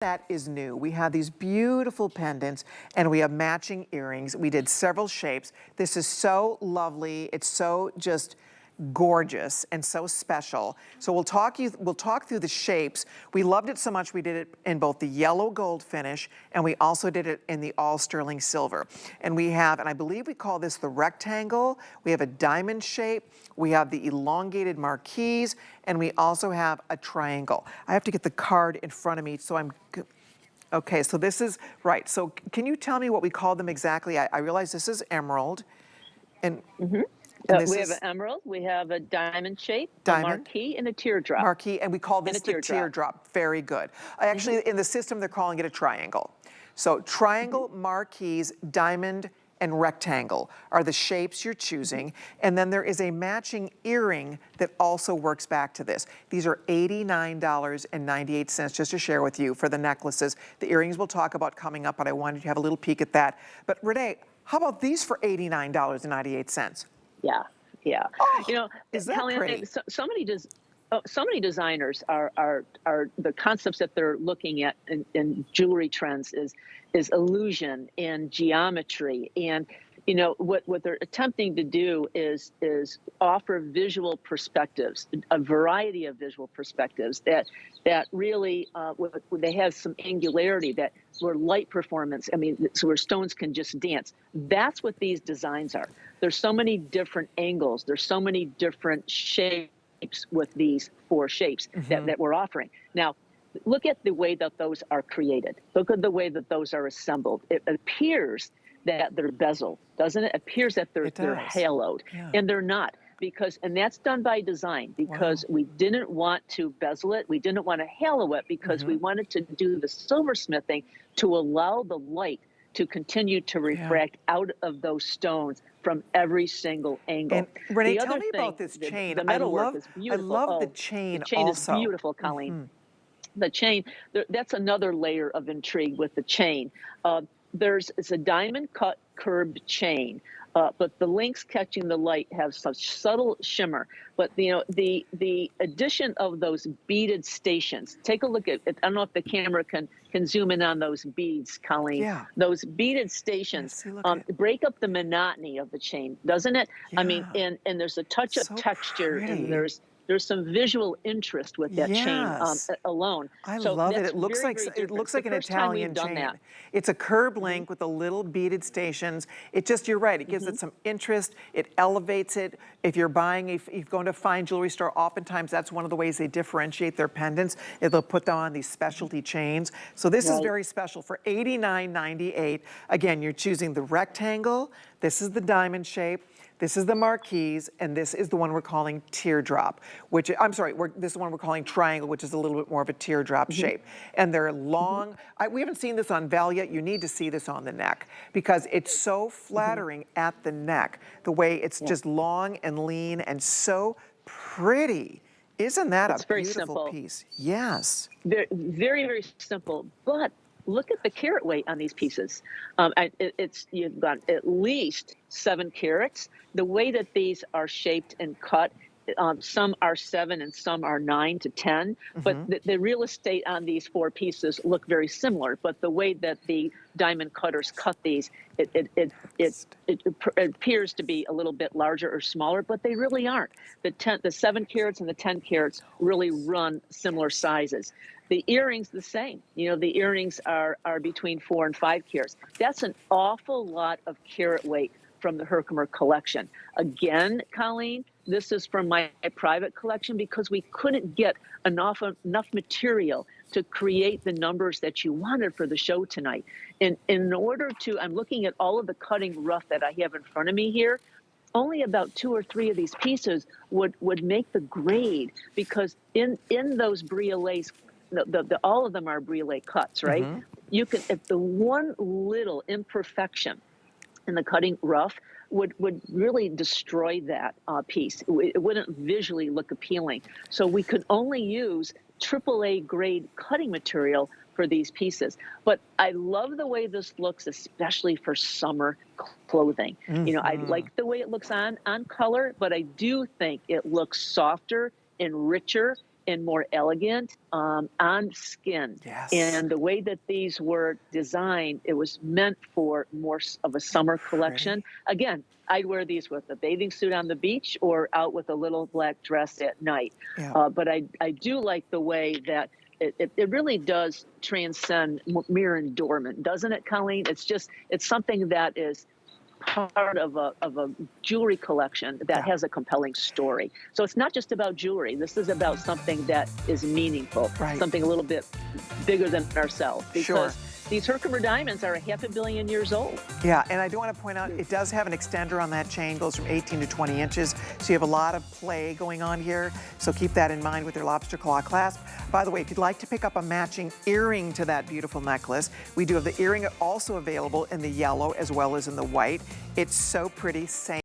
That is new. We have these beautiful pendants and we have matching earrings. We did several shapes. This is so lovely. It's so just gorgeous and so special. So we'll talk through the shapes. We loved it so much we did it in both the yellow gold finish and we also did it in the all sterling silver. And we have, and I believe we call this the rectangle, we have a diamond shape, we have the elongated marquise, and we also have a triangle. I have to get the card in front of me so I'm okay, so this is right. So can you tell me what we call them exactly? I realize this is emerald and we have an emerald, we have a diamond shape, a diamond, marquise, and a teardrop. Marquise, and we call this the teardrop. Very good. Actually, in the system, they're calling it a triangle. So triangle, marquise, diamond, and rectangle are the shapes you're choosing. And then there is a matching earring that also works back to this. These are $89.98, just to share with you, for the necklaces. The earrings we'll talk about coming up, but I wanted you to have a little peek at that. But Renee, how about these for $89.98? Yeah. Oh, you know, is that pretty? So many designers are the concepts that they're looking at in jewelry trends is illusion and geometry, and you know what they're attempting to do is offer visual perspectives, a variety of visual perspectives that really they have some angularity, that where light performance, I mean, so where stones can just dance. That's what these designs are. There's so many different angles. There's so many different shapes with these four shapes that we're offering. Now, look at the way that those are created. Look at the way that those are assembled. It appears that they're bezeled, doesn't it? It appears that they're haloed, and they're not, and that's done by design, because we didn't want to bezel it, we didn't want to halo it, because we wanted to do the silversmithing to allow the light to continue to refract out of those stones from every single angle. And Renee, tell me about this chain. The metalwork is beautiful. I love the chain. The chain also is beautiful, Colleen. The chain, that's another layer of intrigue with the chain. It's a diamond cut curved chain, but the links catching the light have such subtle shimmer. But you know, the addition of those beaded stations. Take a look at it. I don't know if the camera can zoom in on those beads, Colleen. Yeah. Those beaded stations break up the monotony of the chain, doesn't it? Yeah. I mean, and there's a touch of texture, and there's some visual interest with that chain alone. I love it. It looks like an Italian chain. It's a curblink with a little beaded stations. You're right. It gives it some interest. It elevates it. If you're going to a fine jewelry store, oftentimes that's one of the ways they differentiate their pendants. They'll put them on these specialty chains. So this is very special for $89.98. Again, you're choosing the rectangle. This is the diamond shape. This is the marquise, and this is the one we're calling teardrop, this is the one we're calling triangle, which is a little bit more of a teardrop shape. And they're long. We haven't seen this on Val yet. You need to see this on the neck, because it's so flattering at the neck, the way it's just long and lean and so pretty. Isn't that a beautiful piece? Yes. Very, very, very simple, but look at the carat weight on these pieces. You've got at least 7 carats. The way that these are shaped and cut, some are 7 and some are 9 to 10. But the real estate on these 4 pieces look very similar. But the way that the diamond cutters cut these, it appears to be a little bit larger or smaller, but they really aren't. The 7 carats and the 10 carats really run similar sizes. The earrings, the same. You know, the earrings are between 4 and 5 carats. That's an awful lot of carat weight from the Herkimer collection. Again, Colleen, this is from my private collection, because we couldn't get enough material to create the numbers that you wanted for the show tonight. And in order to, I'm looking at all of the cutting rough that I have in front of me here. Only about 2 or 3 of these pieces would make the grade, because in those briolets, all of them are briolet cuts, right? You can, if the one little imperfection in the cutting rough would really destroy that piece. It wouldn't visually look appealing. So we could only use AAA grade cutting material for these pieces. But I love the way this looks, especially for summer clothing. You know, I like the way it looks on color, but I do think it looks softer and richer and more elegant on skin. Yes. And the way that these were designed, it was meant for more of a summer collection. Again, I'd wear these with a bathing suit on the beach or out with a little black dress at night. Yeah. But I do like the way that it really does transcend mere adornment, doesn't it, Colleen? It's something that is part of a jewelry collection that has a compelling story. So it's not just about jewelry. This is about something that is meaningful, something a little bit bigger than ourselves. Because these Herkimer diamonds are 500 million years old. Yeah, and I do want to point out, it does have an extender on that chain, goes from 18 to 20 inches, so you have a lot of play going on here, so keep that in mind with your lobster claw clasp. By the way, if you'd like to pick up a matching earring to that beautiful necklace, we do have the earring also available in the yellow as well as in the white. It's so pretty, same